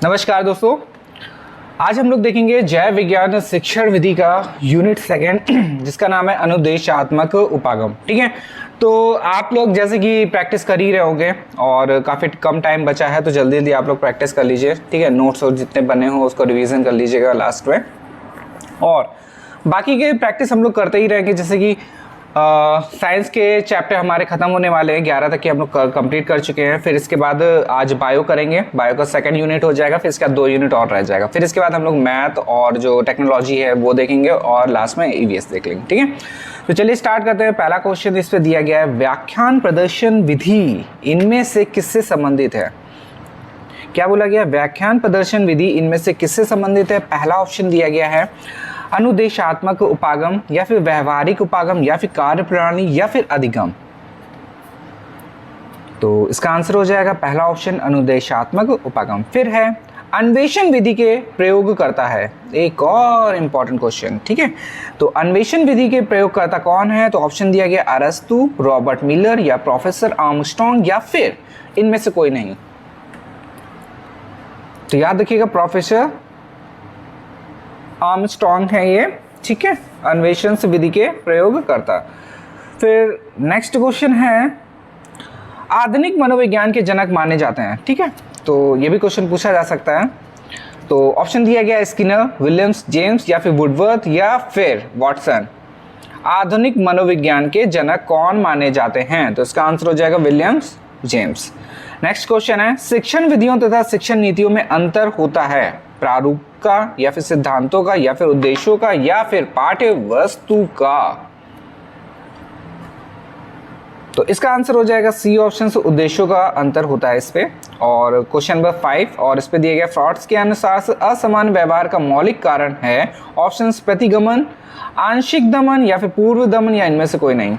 नमस्कार दोस्तों, आज हम लोग देखेंगे जैव विज्ञान शिक्षण विधि का यूनिट सेकेंड जिसका नाम है अनुदेशात्मक उपागम। ठीक है, तो आप लोग जैसे कि प्रैक्टिस कर ही रहे होंगे और काफ़ी कम टाइम बचा है, तो जल्दी जल्दी आप लोग प्रैक्टिस कर लीजिए। ठीक है, नोट्स और जितने बने हो उसको रिवीजन कर लीजिएगा लास्ट में, और बाकी के प्रैक्टिस हम लोग करते ही रहेंगे। जैसे कि साइंस के चैप्टर हमारे ख़त्म होने वाले हैं, 11 तक के हम लोग कंप्लीट कर चुके हैं। फिर इसके बाद आज बायो करेंगे, बायो का सेकंड यूनिट हो जाएगा। फिर इसके बाद 2 यूनिट और रह जाएगा। फिर इसके बाद हम लोग मैथ और जो टेक्नोलॉजी है वो देखेंगे, और लास्ट में ईवीएस देख लेंगे। ठीक है, तो चलिए स्टार्ट करते हैं। पहला क्वेश्चन इस पर दिया गया है, व्याख्यान प्रदर्शन विधि इनमें से किससे संबंधित है? क्या बोला गया? व्याख्यान प्रदर्शन विधि इनमें से किससे संबंधित है? पहला ऑप्शन दिया गया है अनुदेशात्मक उपागम, या फिर व्यवहारिक उपागम, या फिर कार्य प्रणाली, या फिर अधिगम। तो इसका आंसर हो जाएगा पहला ऑप्शन अनुदेशात्मक उपागम। फिर है अन्वेषण विधि के प्रयोग करता है, एक और इंपॉर्टेंट क्वेश्चन। ठीक है, तो अन्वेषण विधि के प्रयोगकर्ता कौन है? तो ऑप्शन दिया गया अरस्तु, रॉबर्ट मिलर, या प्रोफेसर आर्मस्ट्रांग, या फिर इनमें से कोई नहीं। तो याद रखिएगा प्रोफेसर आर्मस्ट्रांग है ये। ठीक है, अन्वेषण विधि के प्रयोग करता। फिर नेक्स्ट क्वेश्चन है, आधुनिक मनोविज्ञान के जनक माने जाते हैं। ठीक है, तो ये भी क्वेश्चन पूछा जा सकता है। तो ऑप्शन दिया गया स्किनर, विलियम्स, जेम्स, या फिर वुडवर्थ, या फिर वॉटसन। आधुनिक मनोविज्ञान के जनक कौन माने जाते हैं? तो इसका आंसर हो जाएगा विलियम्स, जेम्स। नेक्स्ट क्वेश्चन है, शिक्षण विधियों तथा शिक्षण नीतियों में अंतर होता है प्रारूप का, या फिर सिद्धांतों का, या फिर उद्देश्यों का, या फिर पाठ्य वस्तु का? तो इसका आंसर हो जाएगा सी ऑप्शन से, उद्देश्यों का अंतर होता है इस पे। और क्वेश्चन नंबर 5 और इस पे दिया गया, फ्रॉड्स के अनुसार असमान व्यवहार का मौलिक कारण है ऑप्शन प्रतिगमन, आंशिक दमन, या फिर पूर्व दमन, या इनमें से कोई नहीं।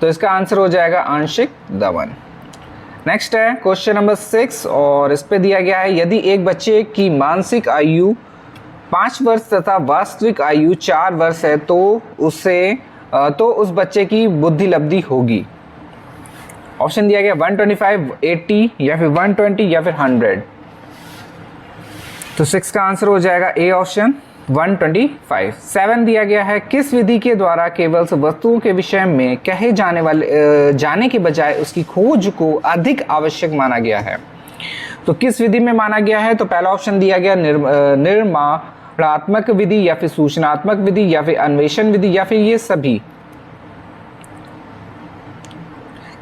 तो इसका आंसर हो जाएगा आंशिक दमन। नेक्स्ट है क्वेश्चन नंबर 6 और इस पे दिया गया है, यदि एक बच्चे की मानसिक आयु 5 वर्ष तथा वास्तविक आयु 4 वर्ष है तो उस बच्चे की बुद्धि लब्धि होगी। ऑप्शन दिया गया 125, 80, या फिर 120, या फिर 100। तो 6 का आंसर हो जाएगा ए ऑप्शन 125। 7 दिया गया है, किस विधि के द्वारा केवल वस्तुओं के विषय में कहे जाने के बजाय उसकी खोज को अधिक आवश्यक माना गया है? तो किस विधि में माना गया है? तो पहला ऑप्शन दिया गया निर्माणात्मक विधि, या फिर सूचनात्मक विधि, या फिर अन्वेषण विधि, या फिर ये सभी।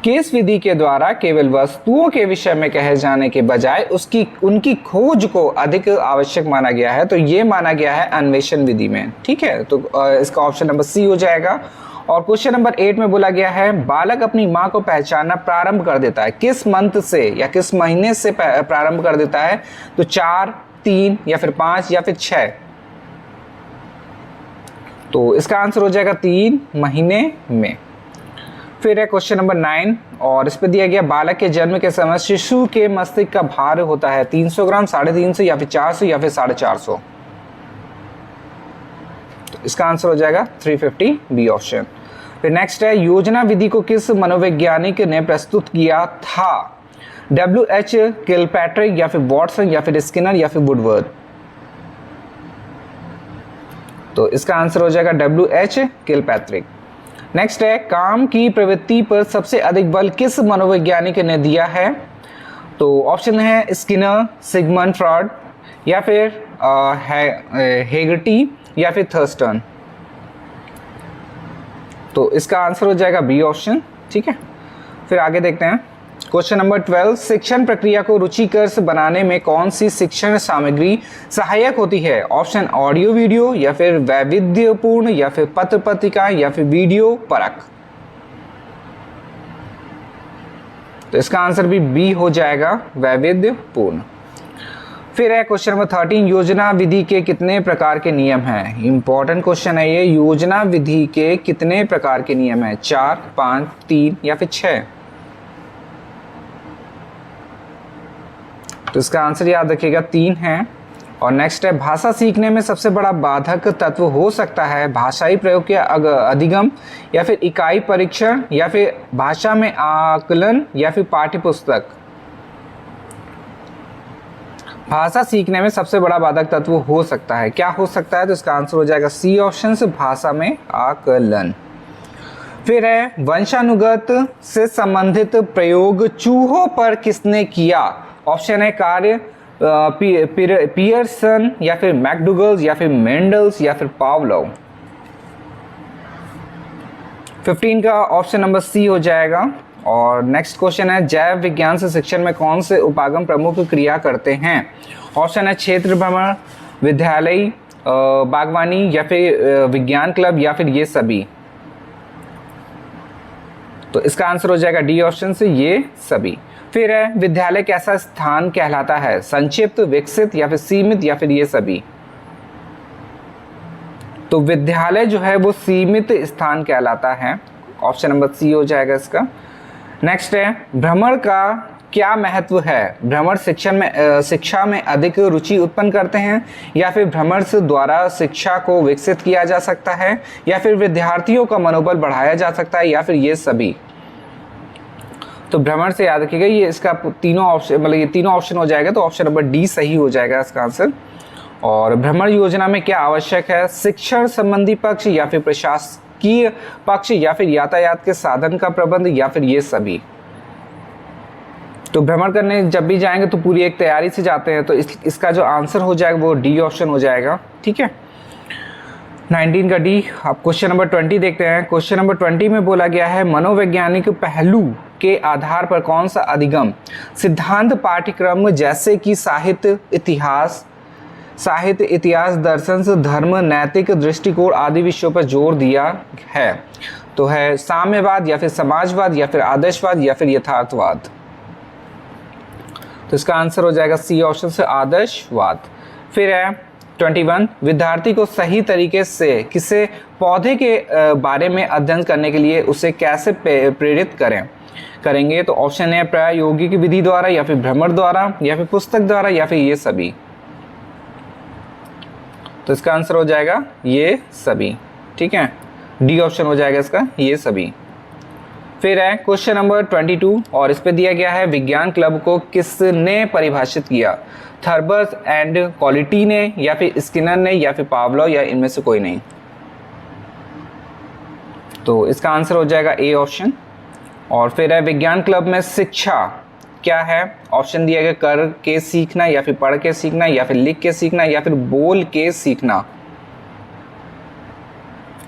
किस विधि के द्वारा केवल वस्तुओं के विषय में कहे जाने के बजाय उनकी खोज को अधिक आवश्यक माना गया है? तो ये माना गया है अन्वेषण विधि में। ठीक है, तो इसका ऑप्शन नंबर सी हो जाएगा। और क्वेश्चन नंबर 8 में बोला गया है, बालक अपनी माँ को पहचानना प्रारंभ कर देता है, किस मंथ से या किस महीने से प्रारंभ कर देता है? तो 4, 3, या फिर 5, या फिर 6। तो इसका आंसर हो जाएगा 3 महीने में। फिर है क्वेश्चन नंबर 9 और इस पे दिया गया, बालक के जन्म के समय शिशु के मस्तिष्क का भार होता है 300 ग्राम, 350, या फिर 400, या फिर 450। तो इसका आंसर हो जाएगा 350, बी ऑप्शन। फिर नेक्स्ट है, योजना विधि को किस मनोवैज्ञानिक ने प्रस्तुत किया था? WH किलपैट्रिक, या फिर वॉटसन, या फिर स्किनर, या फिर वुडवर्थ। तो इसका आंसर हो जाएगा WH किलपैट्रिक। नेक्स्ट है, काम की प्रवृत्ति पर सबसे अधिक बल किस मनोवैज्ञानिक ने दिया है? तो ऑप्शन है स्किनर, सिगमंड फ्रॉइड, या फिर हेगर्टी, या फिर थर्स्टन। तो इसका आंसर हो जाएगा बी ऑप्शन। ठीक है, फिर आगे देखते हैं क्वेश्चन नंबर 12, शिक्षण प्रक्रिया को रुचिकर बनाने में कौन सी शिक्षण सामग्री सहायक होती है? ऑप्शन ऑडियो वीडियो, या फिर वैविध्यपूर्ण, या फिर पत्र पत्रिका, या फिर वीडियो परख। तो इसका आंसर भी बी हो जाएगा, वैविध्यपूर्ण। फिर है क्वेश्चन नंबर 13, योजना विधि के कितने प्रकार के नियम हैं? इंपॉर्टेंट क्वेश्चन है ये, योजना विधि के कितने प्रकार के नियम हैं? 4, 5, 3, या फिर 6। तो इसका आंसर याद रखिएगा 3 है। और नेक्स्ट है, भाषा सीखने में सबसे बड़ा बाधक तत्व हो सकता है भाषाई प्रयोग के अधिगम, या फिर इकाई परीक्षण, या फिर भाषा में आकलन, या फिर पाठ्य पुस्तक। भाषा सीखने में सबसे बड़ा बाधक तत्व हो सकता है, क्या हो सकता है? तो इसका आंसर हो जाएगा सी ऑप्शन से, भाषा में आकलन। फिर है वंशानुगत से संबंधित प्रयोग चूहों पर किसने किया? ऑप्शन है कार्य पियर्सन या फिर मैकडुगल्स या फिर मेंडल्स या फिर पावलोव। 15 का ऑप्शन नंबर सी हो जाएगा। और नेक्स्ट क्वेश्चन है जैव विज्ञान से शिक्षण में कौन से उपागम प्रमुख क्रिया करते हैं? ऑप्शन है क्षेत्र भ्रमण, विद्यालय, बागवानी या फिर विज्ञान क्लब या फिर ये सभी। तो इसका आंसर हो जाएगा डी ऑप्शन से, ये सभी। फिर है विद्यालय कैसा स्थान कहलाता है? संक्षिप्त, विकसित या फिर सीमित या फिर ये सभी। तो विद्यालय जो है वो सीमित स्थान कहलाता है, ऑप्शन नंबर सी हो जाएगा इसका। नेक्स्ट है भ्रमण का क्या महत्व है? भ्रमण शिक्षा में अधिक रुचि उत्पन्न करते हैं, या फिर भ्रमण से द्वारा शिक्षा को विकसित किया जा सकता है, या फिर विद्यार्थियों का मनोबल बढ़ाया जा सकता है, या फिर ये सभी। तो भ्रमण से याद रखिएगा, ये इसका तीनों ऑप्शन, मतलब ये तीनों ऑप्शन हो जाएगा, तो ऑप्शन नंबर डी सही हो जाएगा इसका आंसर। और भ्रमण योजना में क्या आवश्यक है? शिक्षण संबंधी पक्ष या फिर प्रशासकीय पक्ष या फिर यातायात के साधन का प्रबंध या फिर ये सभी। तो भ्रमण करने जब भी जाएंगे तो पूरी एक तैयारी से जाते हैं, तो इसका जो आंसर हो जाएगा वो डी ऑप्शन हो जाएगा। ठीक है, 19 का डी। अब क्वेश्चन नंबर 20 देखते हैं। क्वेश्चन नंबर 20 में बोला गया है मनोवैज्ञानिक पहलू के आधार पर कौन सा अधिगम सिद्धांत पाठ्यक्रम जैसे कि साहित्य इतिहास, दर्शन, धर्म, नैतिक दृष्टिकोण आदि विषयों पर जोर दिया है? तो है साम्यवाद या फिर समाजवाद या फिर आदर्शवाद या फिर यथार्थवाद। तो इसका आंसर हो जाएगा सी ऑप्शन से, आदर्शवाद। फिर है 21 विद्यार्थी को सही तरीके से किसी पौधे के बारे में अध्ययन करने के लिए उसे कैसे प्रेरित करेंगे? तो ऑप्शन है प्रायोगिक विधि द्वारा या फिर भ्रमण द्वारा या फिर पुस्तक द्वारा या फिर ये सभी। तो इसका आंसर हो जाएगा ये सभी। ठीक है, डी ऑप्शन हो जाएगा इसका, ये सभी। फिर है क्वेश्चन नंबर 22 और इस पे दिया गया है विज्ञान क्लब को किसने परिभाषित किया? थर्बस एंड क्वालिटी ने या फिर स्किनर ने या फिर पावलोव या इनमें से कोई नहीं। तो इसका आंसर हो जाएगा ए ऑप्शन। और फिर है विज्ञान क्लब में शिक्षा क्या है? ऑप्शन दिया गया कर के सीखना या फिर पढ़ के सीखना या फिर लिख के सीखना या फिर बोल के सीखना।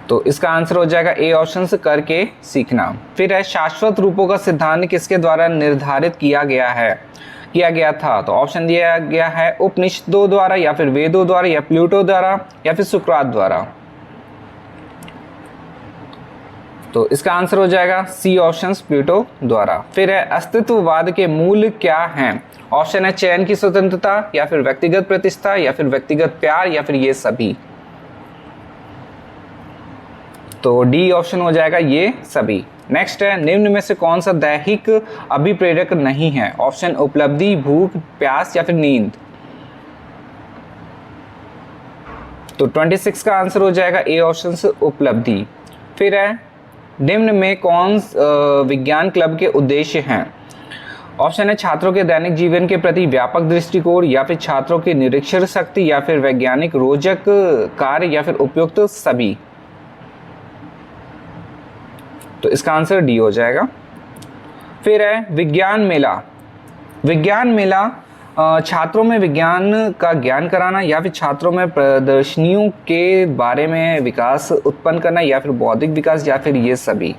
तो इसका आंसर हो जाएगा ए ऑप्शन से, करके सीखना। फिर है शाश्वत रूपों का सिद्धांत किसके द्वारा निर्धारित किया गया था? तो ऑप्शन दिया गया है उपनिषदों द्वारा या फिर वेदों द्वारा या प्लूटो द्वारा या फिर सुकरात द्वारा। तो इसका आंसर हो जाएगा सी ऑप्शन, प्लूटो द्वारा। फिर है अस्तित्ववाद के मूल क्या हैं? ऑप्शन है चयन की स्वतंत्रता या फिर व्यक्तिगत प्रतिष्ठा या फिर व्यक्तिगत प्यार या फिर ये सभी। तो डी ऑप्शन हो जाएगा ये सभी। नेक्स्ट है निम्न में से कौन सा दैहिक अभिप्रेरक नहीं है? ऑप्शन उपलब्धि, भूख, प्यास या फिर नींद। तो 26 का आंसर हो जाएगा ए ऑप्शन से, उपलब्धि। फिर है निम्न में कौन विज्ञान क्लब के उद्देश्य हैं? ऑप्शन है छात्रों के दैनिक जीवन के प्रति व्यापक दृष्टिकोण या फिर छात्रों की निरीक्षण शक्ति या फिर वैज्ञानिक रोचक कार्य या फिर उपयुक्त सभी। तो इसका आंसर डी हो जाएगा। फिर है विज्ञान मेला छात्रों में विज्ञान का ज्ञान कराना या फिर छात्रों में प्रदर्शनियों के बारे में विकास उत्पन्न करना या फिर बौद्धिक विकास या फिर ये सभी।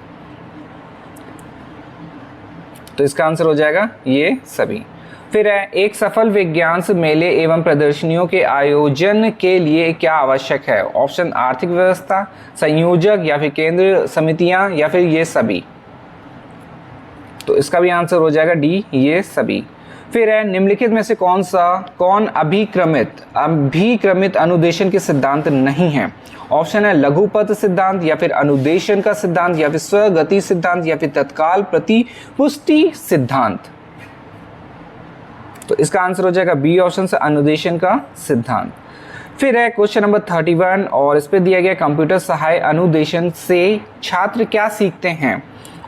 तो इसका आंसर हो जाएगा ये सभी। फिर है एक सफल विज्ञान मेले एवं प्रदर्शनियों के आयोजन के लिए क्या आवश्यक है? ऑप्शन आर्थिक व्यवस्था, संयोजक या फिर केंद्र समितियां या फिर ये सभी। तो इसका भी आंसर हो जाएगा डी, ये सभी। फिर है निम्नलिखित में से कौन अभिक्रमित अनुदेशन के सिद्धांत नहीं है? ऑप्शन है लघुपथ सिद्धांत या फिर अनुदेशन का सिद्धांत या फिर स्वगति सिद्धांत या फिर तत्काल प्रतिपुष्टि सिद्धांत। तो इसका आंसर हो जाएगा बी ऑप्शन से, अनुदेशन का सिद्धांत। फिर है क्वेश्चन नंबर 31 और इस पे दिया गया कंप्यूटर सहाय अनुदेशन से छात्र क्या सीखते हैं?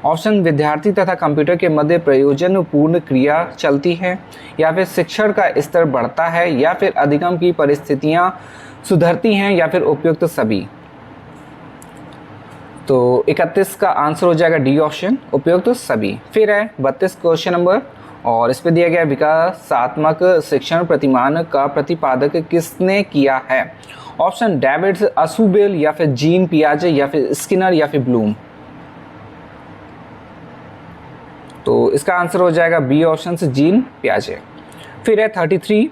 ऑप्शन विद्यार्थी तथा कंप्यूटर के मध्य प्रयोजनपूर्ण क्रिया चलती है, या फिर शिक्षण का स्तर बढ़ता है, या फिर अधिगम की परिस्थितियां सुधरती हैं, या फिर उपयुक्त सभी। तो 31 का आंसर हो जाएगा डी ऑप्शन, उपयुक्त सभी। फिर है 32 क्वेश्चन नंबर, और इस पे दिया गया विकासात्मक शिक्षण प्रतिमान का प्रतिपादक किसने किया है? ऑप्शन डेविड असुबेल, या फिर जीन पियाजे, या फिर स्किनर, या फिर ब्लूम। तो इसका आंसर हो जाएगा बी ऑप्शन से जीन पियाजे। फिर है 33,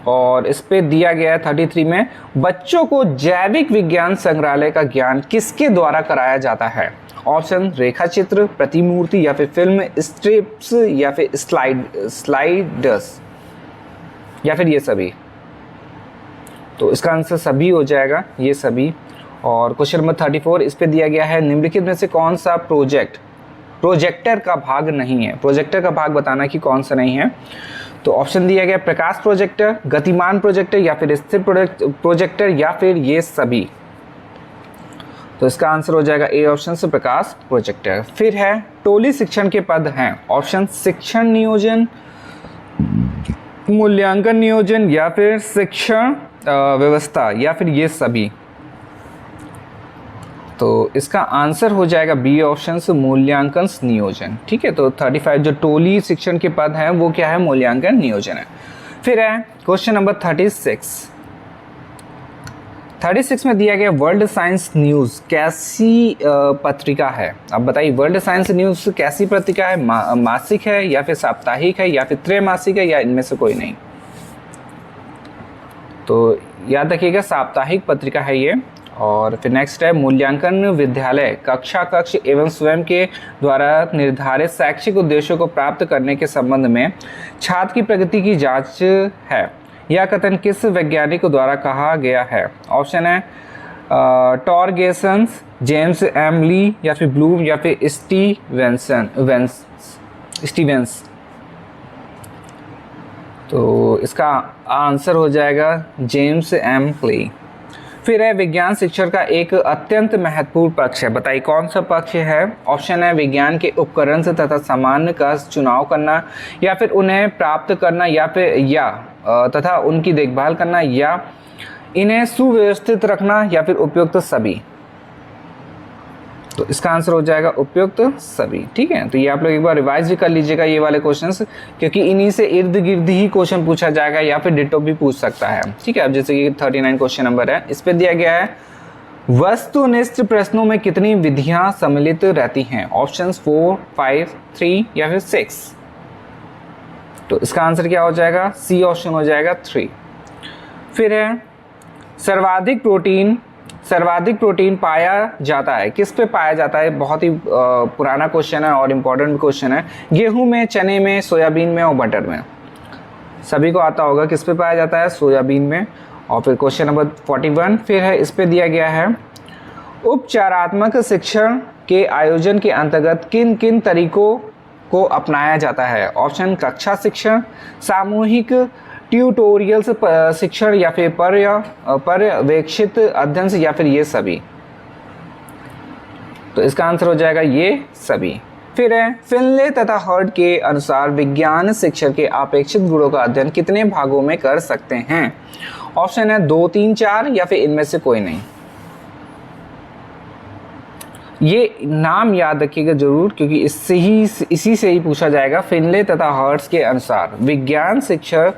और इस पे दिया गया है 33 में बच्चों को जैविक विज्ञान संग्रहालय का ज्ञान किसके द्वारा कराया जाता है? ऑप्शन रेखा चित्र, प्रतिमूर्ति, या फिर फिल्म स्ट्रिप्स, या फिर स्लाइडर्स, या फिर ये सभी। तो इसका आंसर सभी हो जाएगा, ये सभी। और क्वेश्चन नंबर 34, इस पे दिया गया है निम्नलिखित में से कौन सा प्रोजेक्टर का भाग नहीं है? प्रोजेक्टर का भाग बताना कि कौन सा नहीं है। तो ऑप्शन दिया गया प्रकाश प्रोजेक्टर, गतिमान प्रोजेक्टर, या फिर स्थिर प्रोजेक्टर, या फिर ये सभी। तो इसका आंसर हो जाएगा ए ऑप्शन से प्रकाश प्रोजेक्टर। फिर है टोली शिक्षण के पद हैं। ऑप्शन शिक्षण नियोजन, मूल्यांकन नियोजन, या फिर शिक्षण व्यवस्था, या फिर ये सभी। तो इसका आंसर हो जाएगा बी ऑप्शन से मूल्यांकन नियोजन। ठीक है, तो 35 जो टोली शिक्षण के पद हैं वो क्या है? मूल्यांकन नियोजन है। फिर है क्वेश्चन नंबर 36 में दिया गया वर्ल्ड साइंस न्यूज़ कैसी पत्रिका है? अब बताइए वर्ल्ड साइंस न्यूज़ कैसी पत्रिका है? मासिक है, या फिर साप्ताहिक है, या फिर त्रैमासिक है, या इनमें से कोई नहीं? तो याद रखिएगा साप्ताहिक पत्रिका है ये। और फिर नेक्स्ट है मूल्यांकन विद्यालय कक्ष एवं स्वयं के द्वारा निर्धारित शैक्षिक उद्देश्यों को प्राप्त करने के संबंध में छात्र की प्रगति की जांच है। यह कथन किस वैज्ञानिक द्वारा कहा गया है? ऑप्शन है टॉर्गेसन्स, जेम्स एम ली, या फिर ब्लूम, या फिर स्टीवेंस। तो इसका आंसर हो जाएगा जेम्स एम ली। फिर है विज्ञान शिक्षण का एक अत्यंत महत्वपूर्ण पक्ष है। बताइए कौन सा पक्ष है? ऑप्शन है विज्ञान के उपकरण से तथा सामान्य का चुनाव करना, या फिर उन्हें प्राप्त करना, या फिर तथा उनकी देखभाल करना, या इन्हें सुव्यवस्थित रखना, या फिर उपयुक्त सभी। तो इसका आंसर हो जाएगा उपयुक्त सभी। ठीक है, तो ये आप लोग एक बार रिवाइज भी कर लीजिएगा ये वाले क्वेश्चंस, क्योंकि इन्हीं से इर्द गिर्द ही क्वेश्चन पूछा जाएगा, या फिर डिटो भी पूछ सकता है। ठीक है, अब जैसे कि 39 क्वेश्चन नंबर है, इस पे दिया गया है वस्तुनिष्ठ प्रश्नों में कितनी विधियां सम्मिलित रहती हैं? ऑप्शंस 4, 5, 3, या फिर 6। तो इसका आंसर क्या हो जाएगा? सी ऑप्शन हो जाएगा 3। फिर है सर्वाधिक प्रोटीन पाया जाता है, किस पे पाया जाता है? बहुत ही पुराना क्वेश्चन है और इम्पोर्टेंट क्वेश्चन है। गेहूं में, चने में, सोयाबीन में और मटर में। सभी को आता होगा किस पे पाया जाता है? सोयाबीन में। और फिर क्वेश्चन नंबर 41 फिर है, इस पे दिया गया है उपचारात्मक शिक्षण के आयोजन के अंतर्गत किन किन तरीकों को अपनाया जाता है? ऑप्शन कक्षा शिक्षण, सामूहिक ट्यूटोरियल्स शिक्षण, या फिर पर्यवेक्षित अध्ययन, या फिर ये सभी। तो इसका आंसर हो जाएगा ये सभी। फिर है फिनले तथा हर्ड के अनुसार विज्ञान शिक्षण के अपेक्षित गुणों का अध्ययन कितने भागों में कर सकते हैं? ऑप्शन है 2, 3, 4, या फिर इनमें से कोई नहीं। ये नाम याद रखिएगा जरूर, क्योंकि इसी से ही पूछा जाएगा। फिनले तथा हर्ट्ज के अनुसार विज्ञान शिक्षण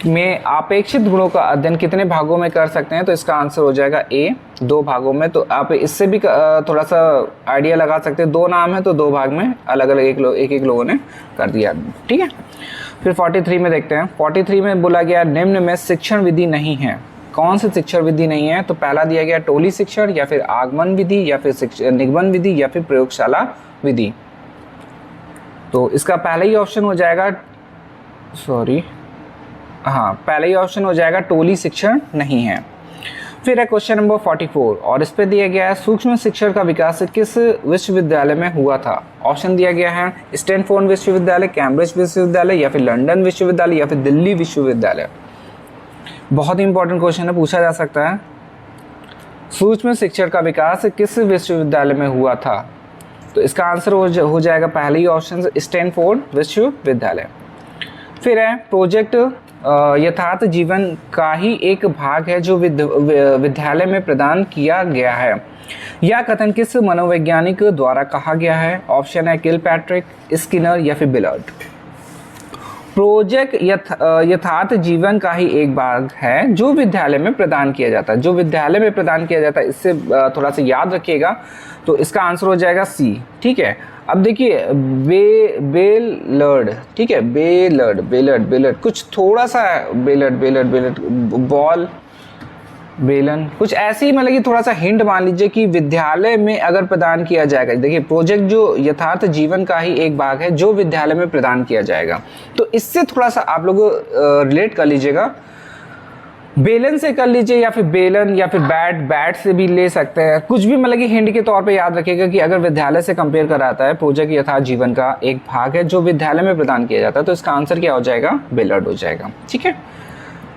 में अपेक्षित गुणों का अध्ययन कितने भागों में कर सकते हैं? तो इसका आंसर हो जाएगा ए, 2 भागों में। तो आप इससे भी थोड़ा सा आइडिया लगा सकते हैं, 2 नाम है तो 2 भाग में अलग अलग एक लोगों ने कर दिया। ठीक है, फिर 43 में देखते हैं। 43 में बोला गया निम्न में शिक्षण विधि नहीं है। कौन सी शिक्षण विधि नहीं है? तो पहला दिया गया टोली शिक्षण, या फिर आगमन विधि, या फिर निगमन विधि, या फिर प्रयोगशाला विधि। तो इसका पहला ही ऑप्शन हो जाएगा, पहला ही ऑप्शन हो जाएगा टोली शिक्षण नहीं है। फिर है क्वेश्चन नंबर 44 और इस पे दिया गया है सूक्ष्म शिक्षण का विकास किस विश्वविद्यालय में हुआ था? ऑप्शन दिया गया है स्टैनफोर्ड विश्वविद्यालय, कैम्ब्रिज विश्वविद्यालय, या फिर लंदन विश्वविद्यालय, या फिर दिल्ली विश्वविद्यालय। बहुत ही इंपॉर्टेंट क्वेश्चन है, पूछा जा सकता है। सूक्ष्म शिक्षण का विकास किस विश्वविद्यालय में हुआ था? तो इसका आंसर हो जाएगा पहले ही ऑप्शन स्टैनफोर्ड विश्वविद्यालय। फिर है प्रोजेक्ट यथार्थ जीवन का ही एक भाग है जो विद्यालय में प्रदान किया गया है। यह कथन किस मनोवैज्ञानिक द्वारा कहा गया है? ऑप्शन है किलपैट्रिक, स्किनर या फिर बिलर्ड। प्रोजेक्ट यथार्थ जीवन का ही एक भाग है जो विद्यालय में प्रदान किया जाता है। जो विद्यालय में प्रदान किया जाता है, इससे थोड़ा सा याद रखिएगा। तो इसका आंसर हो जाएगा सी। ठीक है, अब देखिए बेलर्ड, ठीक है, बेलर्ड कुछ थोड़ा सा बेलर्ड बॉल बेलन कुछ ऐसे ही, मतलब कि थोड़ा सा हिंट मान लीजिए कि विद्यालय में अगर प्रदान किया जाएगा। देखिए प्रोजेक्ट जो यथार्थ जीवन का ही एक भाग है जो विद्यालय में प्रदान किया जाएगा, तो इससे थोड़ा सा आप लोग रिलेट कर लीजिएगा। बेलन से कर लीजिए या फिर बेलन या फिर बैट से भी ले सकते हैं, कुछ भी, मतलब कि हिंट के तौर पे याद रखिएगा कि अगर विद्यालय से कंपेयर कराता है प्रोजेक्ट यथार्थ जीवन का एक भाग है जो विद्यालय में प्रदान किया जाता है, तो इसका आंसर क्या हो जाएगा? बेलर्ड हो जाएगा। ठीक है,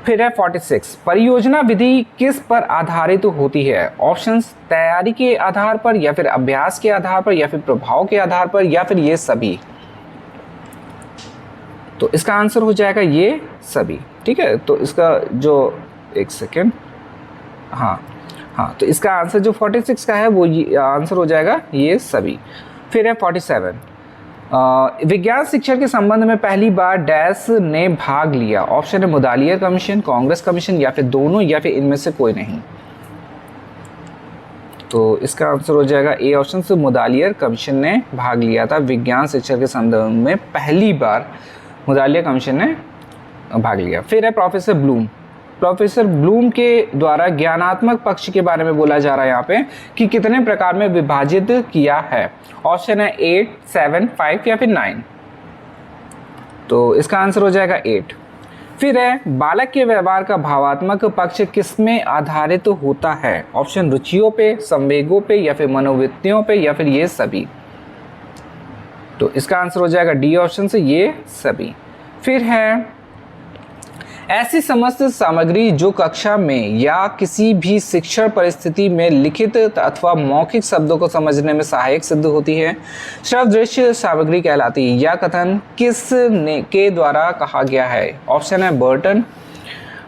फिर है 46, परियोजना विधि किस पर आधारित होती है? ऑप्शंस तैयारी के आधार पर या फिर अभ्यास के आधार पर या फिर प्रभाव के आधार पर या फिर ये सभी। तो इसका आंसर हो जाएगा ये सभी। ठीक है, तो इसका जो एक सेकेंड, हाँ, तो इसका आंसर जो 46 का है वो आंसर हो जाएगा ये सभी। फिर है 47, विज्ञान शिक्षा के संबंध में पहली बार डैश ने भाग लिया? ऑप्शन है मुदालियर कमीशन, कांग्रेस कमीशन या फिर दोनों या फिर इनमें से कोई नहीं। तो इसका आंसर हो जाएगा ए ऑप्शन से, मुदालियर कमीशन ने भाग लिया था विज्ञान शिक्षा के संदर्भ में पहली बार मुदालियर कमीशन ने भाग लिया। फिर है प्रोफेसर ब्लूम के द्वारा ज्ञानात्मक पक्ष के बारे में बोला जा रहा है यहाँ पे कि कितने प्रकार में विभाजित किया है? ऑप्शन है 8, 7, 5 या फिर 9। तो इसका आंसर हो जाएगा 8। फिर है बालक के व्यवहार का भावात्मक पक्ष किसमें आधारित होता है? ऑप्शन रुचियों पे, संवेगों पे या फिर मनोवृत्तियों पे या फिर ये सभी। तो इसका आंसर हो जाएगा डी ऑप्शन से, ये सभी। फिर है ऐसी समस्त सामग्री जो कक्षा में या किसी भी शिक्षण परिस्थिति में लिखित अथवा मौखिक शब्दों को समझने में सहायक सिद्ध होती है, श्रवदृश्य सामग्री कहलाती है। यह कथन किस ने के द्वारा कहा गया है? ऑप्शन है बर्टन,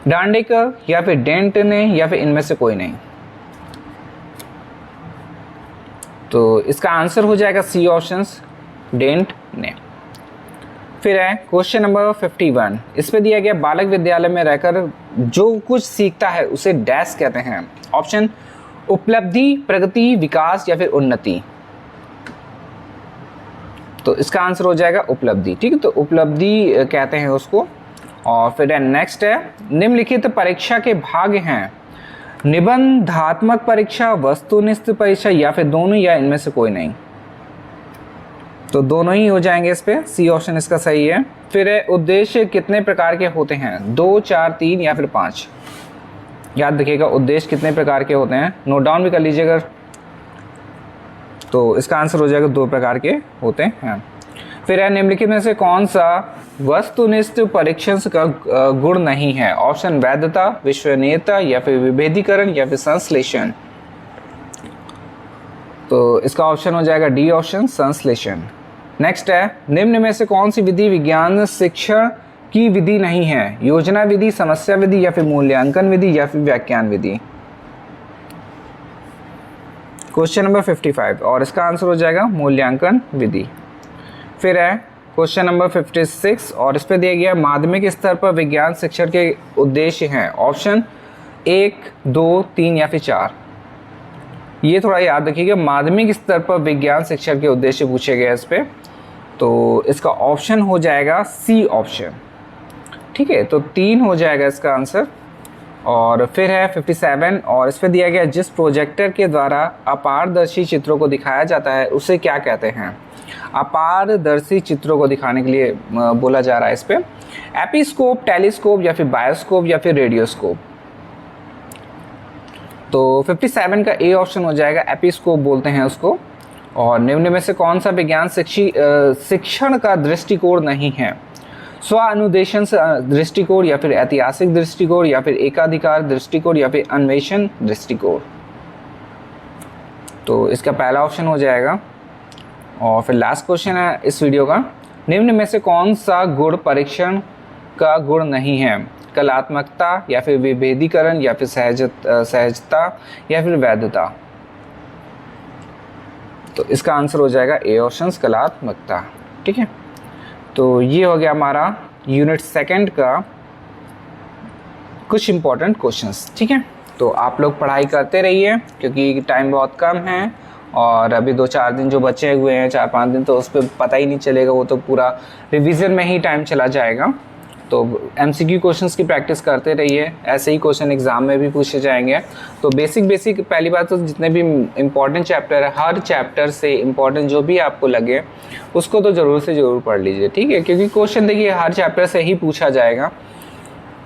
डांडेकर या फिर डेंट ने या फिर इनमें से कोई नहीं। तो इसका आंसर हो जाएगा सी ऑप्शन, डेंट ने। फिर है क्वेश्चन नंबर 51, इस पे दिया गया बालक विद्यालय में रहकर जो कुछ सीखता है उसे डैश कहते हैं? ऑप्शन उपलब्धि, प्रगति, विकास या फिर उन्नति। तो इसका आंसर हो जाएगा उपलब्धि। ठीक है, तो उपलब्धि कहते हैं उसको। और फिर है नेक्स्ट है, निम्नलिखित परीक्षा के भाग हैं? निबंधात्मक परीक्षा, वस्तुनिष्ठ परीक्षा या फिर दोनों या इनमें से कोई नहीं। तो दोनों ही हो जाएंगे इस पे, सी ऑप्शन इसका सही है। फिर है उद्देश्य कितने प्रकार के होते हैं? 2, 4, 3 या फिर 5। याद रखिएगा उद्देश्य कितने प्रकार के होते हैं, नोट डाउन भी कर लीजिएगा। तो इसका आंसर हो जाएगा 2 प्रकार के होते हैं। फिर है निम्नलिखित में से कौन सा वस्तुनिष्ठ परीक्षण का गुण नहीं है? ऑप्शन वैधता, विश्वसनीयता या फिर विभेदीकरण या फिर संश्लेषण। तो इसका ऑप्शन हो जाएगा डी ऑप्शन, संश्लेषण। नेक्स्ट है निम्न में से कौन सी विधि विज्ञान शिक्षण की विधि नहीं है? योजना विधि, समस्या विधि या फिर मूल्यांकन विधि या फिर व्याख्यान विधि। क्वेश्चन नंबर 55 और इसका आंसर हो जाएगा मूल्यांकन विधि। फिर है क्वेश्चन नंबर 56 और इस पे दिया गया माध्यमिक स्तर पर विज्ञान शिक्षण के उद्देश्य हैं? ऑप्शन 1, 2, 3 या फिर 4। ये थोड़ा याद रखिएगा, माध्यमिक स्तर पर विज्ञान शिक्षण के उद्देश्य पूछे गए इस पे। तो इसका ऑप्शन हो जाएगा सी ऑप्शन। ठीक है, तो 3 हो जाएगा इसका आंसर। और फिर है 57 और इस पे दिया गया जिस प्रोजेक्टर के द्वारा अपारदर्शी चित्रों को दिखाया जाता है उसे क्या कहते हैं? अपारदर्शी चित्रों को दिखाने के लिए बोला जा रहा है इस पे एपिस्कोप, टेलीस्कोप या फिर बायोस्कोप या फिर रेडियोस्कोप। तो 57 का ए ऑप्शन हो जाएगा, एपिस्कोप बोलते हैं उसको। और निम्न में से कौन सा विज्ञान शिक्षण का दृष्टिकोण नहीं है? स्व अनुदेशन दृष्टिकोण या फिर ऐतिहासिक दृष्टिकोण या फिर एकाधिकार दृष्टिकोण या फिर अन्वेषण दृष्टिकोण। तो इसका पहला ऑप्शन हो जाएगा और फिर लास्ट क्वेश्चन है इस वीडियो का, निम्न में से कौन सा गुण परीक्षण का गुण नहीं है? कलात्मकता या फिर विभेदीकरण या फिर सहजता या फिर वैधता? तो इसका आंसर हो जाएगा ए ऑप्शन, कलात्मकता। ठीक है, तो ये हो गया हमारा यूनिट सेकंड का कुछ इंपॉर्टेंट क्वेश्चंस। ठीक है, तो आप लोग पढ़ाई करते रहिए क्योंकि टाइम बहुत कम है और अभी 2-4 दिन जो बचे हुए हैं, 4-5 दिन, तो उस पर पता ही नहीं चलेगा, वो तो पूरा रिवीजन में ही टाइम चला जाएगा। तो MCQ क्वेश्चंस की प्रैक्टिस करते रहिए, ऐसे ही क्वेश्चन एग्जाम में भी पूछे जाएंगे। तो बेसिक पहली बात तो जितने भी इम्पोर्टेंट चैप्टर है, हर चैप्टर से इम्पोर्टेंट जो भी आपको लगे उसको तो ज़रूर से ज़रूर पढ़ लीजिए। ठीक है, क्योंकि क्वेश्चन देखिए हर चैप्टर से ही पूछा जाएगा,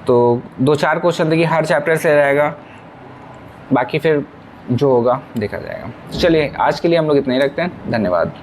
तो 2-4 क्वेश्चन देखिए हर चैप्टर से रहेगा, बाकी फिर जो होगा देखा जाएगा। चलिए आज के लिए हम लोग इतना ही रखते हैं, धन्यवाद।